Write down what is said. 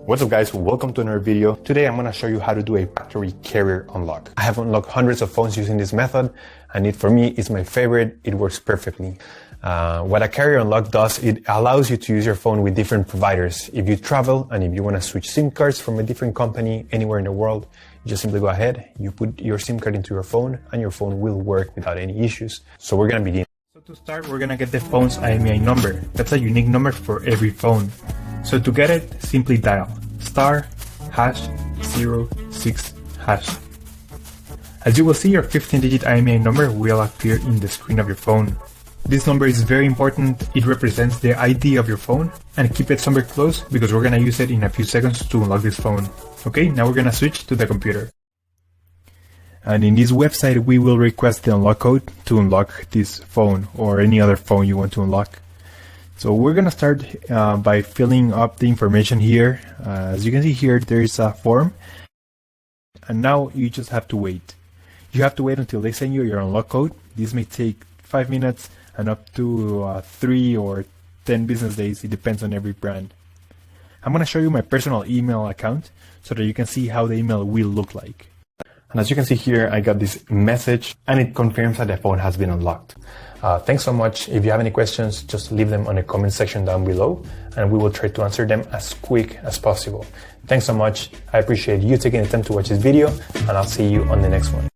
What's up guys, welcome to another video. Today I'm going to show you how to do a factory carrier unlock. I have unlocked hundreds of phones using this method and for me it's my favorite. It works perfectly. What a carrier unlock does, it allows you to use your phone with different providers. If you travel and if you want to switch SIM cards from a different company anywhere in the world, you just simply go ahead, you put your SIM card into your phone and your phone will work without any issues. So we're going to begin. So to start, we're going to get the phone's IMEI number. That's a unique number for every phone. So to get it, simply dial *#06#. As you will see, your 15-digit IMEI number will appear in the screen of your phone. This number is very important. It represents the ID of your phone, and keep it somewhere close because we're going to use it in a few seconds to unlock this phone. Okay, now we're going to switch to the computer. And in this website, we will request the unlock code to unlock this phone or any other phone you want to unlock. So we're going to start by filling up the information here. As you can see here, there is a form. And now you just have to wait. You have to wait until they send you your unlock code. This may take 5 minutes and up to 3 or 10 business days. It depends on every brand. I'm going to show you my personal email account so that you can see how the email will look like. And as you can see here, I got this message and it confirms that the phone has been unlocked. Thanks so much. If you have any questions, just leave them on the comment section down below and we will try to answer them as quick as possible. Thanks so much. I appreciate you taking the time to watch this video and I'll see you on the next one.